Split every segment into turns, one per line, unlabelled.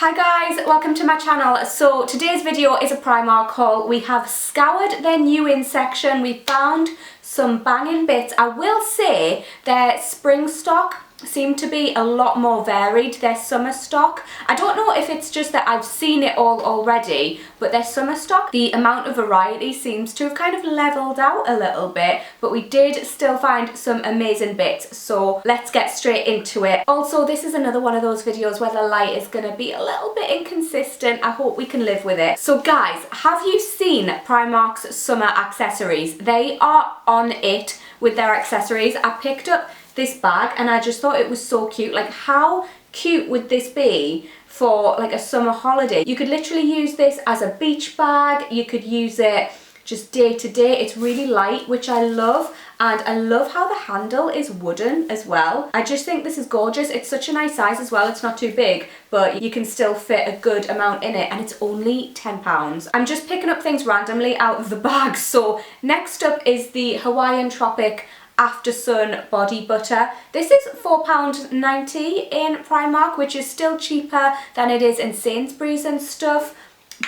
Hi guys, welcome to my channel. So today's video is a Primark haul. We have scoured their new in section. We found some banging bits. I will say their spring stock seem to be a lot more varied. Their summer stock, I don't know if it's just that I've seen it all already, but their summer stock, the amount of variety seems to have kind of leveled out a little bit, but we did still find some amazing bits, so let's get straight into it. Also, this is another one of those videos where the light is going to be a little bit inconsistent. I hope we can live with it. So guys, have you seen Primark's summer accessories? They are on it with their accessories. I picked up this bag and I just thought it was so cute. Like, how cute would this be for like a summer holiday? You could literally use this as a beach bag. You could use it just day to day. It's really light, which I love, and I love how the handle is wooden as well. I just think this is gorgeous. It's such a nice size as well. It's not too big, but you can still fit a good amount in it, and it's only £10. I'm just picking up things randomly out of the bag. So next up is the Hawaiian Tropic After Sun body butter. This is £4.90 in Primark, which is still cheaper than it is in Sainsbury's and stuff,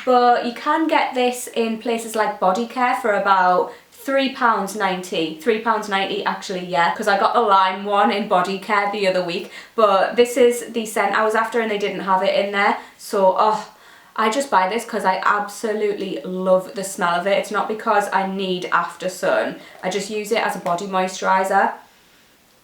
but you can get this in places like Body Care for about £3.90. £3.90 actually, yeah, because I got the lime one in Body Care the other week, but this is the scent I was after and they didn't have it in there. So I just buy this because I absolutely love the smell of it. It's not because I need After Sun. I just use it as a body moisturiser.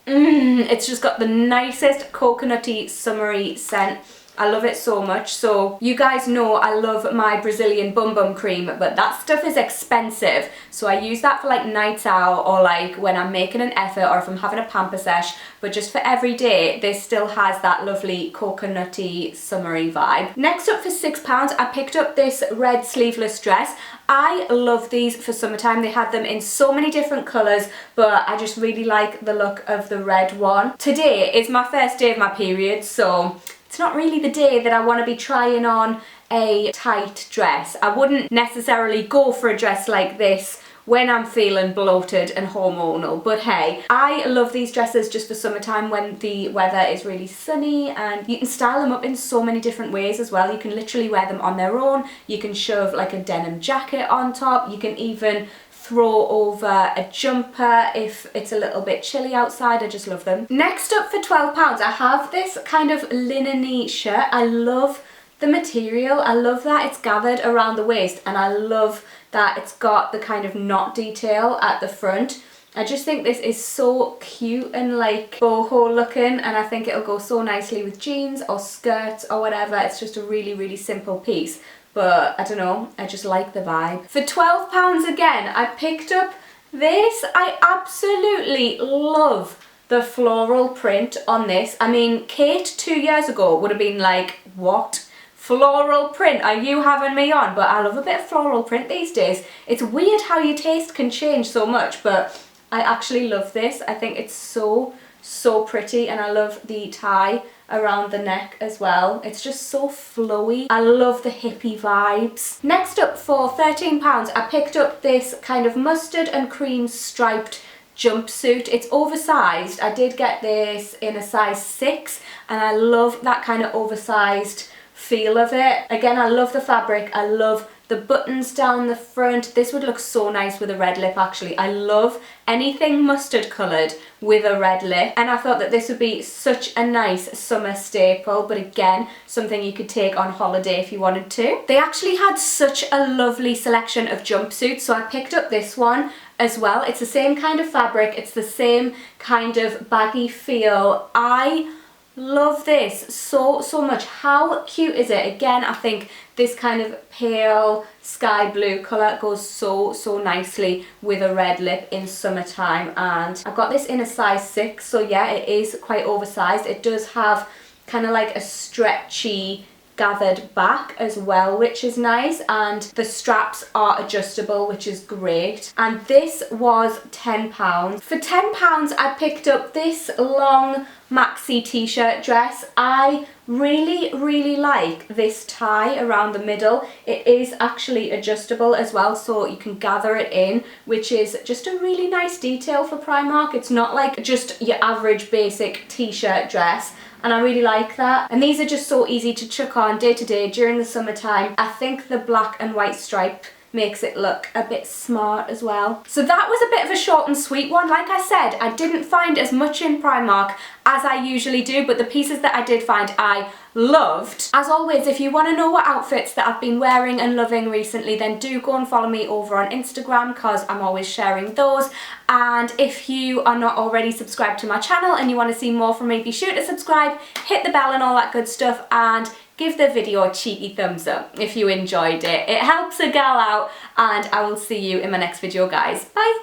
It's just got the nicest coconutty summery scent. I love it so much. So you guys know I love my Brazilian Bum Bum cream, but that stuff is expensive. So I use that for like nights out, or like when I'm making an effort, or if I'm having a pamper sesh. But just for every day, this still has that lovely coconutty summery vibe. Next up, for £6, I picked up this red sleeveless dress. I love these for summertime. They had them in so many different colours, but I just really like the look of the red one. Today is my first day of my period, so it's not really the day that I want to be trying on a tight dress. I wouldn't necessarily go for a dress like this when I'm feeling bloated and hormonal, but hey, I love these dresses just for summertime when the weather is really sunny, and you can style them up in so many different ways as well. You can literally wear them on their own. You can shove like a denim jacket on top. You can even throw over a jumper if it's a little bit chilly outside. I just love them. Next up, for £12, I have this kind of linen-y shirt. I love the material. I love that it's gathered around the waist, and I love that it's got the kind of knot detail at the front. I just think this is so cute and like boho looking, and I think it'll go so nicely with jeans or skirts or whatever. It's just a really, really simple piece, but I don't know, I just like the vibe. For £12 again, I picked up this. I absolutely love the floral print on this. I mean, Kate 2 years ago would have been like, what? Floral print, are you having me on? But I love a bit of floral print these days. It's weird how your taste can change so much, but I actually love this. I think it's so pretty, and I love the tie around the neck as well. It's just so flowy. I love the hippie vibes. Next up, for £13, I picked up this kind of mustard and cream striped jumpsuit. It's oversized. I did get this in a size 6, and I love that kind of oversized feel of it. Again, I love the fabric. I love the buttons down the front. This would look so nice with a red lip actually. I love anything mustard coloured with a red lip, and I thought that this would be such a nice summer staple, but again, something you could take on holiday if you wanted to. They actually had such a lovely selection of jumpsuits, so I picked up this one as well. It's the same kind of fabric, it's the same kind of baggy feel. I love this so much. How cute is it? Again, I think this kind of pale sky blue colour goes so nicely with a red lip in summertime, and I've got this in a size 6, so yeah, it is quite oversized. It does have kind of like a stretchy gathered back as well, which is nice, and the straps are adjustable, which is great. And this was £10. For £10, I picked up this long maxi t-shirt dress. I really like this tie around the middle. It is actually adjustable as well, so you can gather it in, which is just a really nice detail for Primark. It's not like just your average basic t-shirt dress, and I really like that. And these are just so easy to chuck on day to day during the summertime. I think the black and white stripe makes it look a bit smart as well. So that was a bit of a short and sweet one. Like I said, I didn't find as much in Primark as I usually do, but the pieces that I did find I loved. As always, if you want to know what outfits that I've been wearing and loving recently, then do go and follow me over on Instagram, because I'm always sharing those. And if you are not already subscribed to my channel and you want to see more from me, be sure to subscribe, hit the bell and all that good stuff, and give the video a cheeky thumbs up if you enjoyed it. It helps a gal out, and I will see you in my next video, guys. Bye!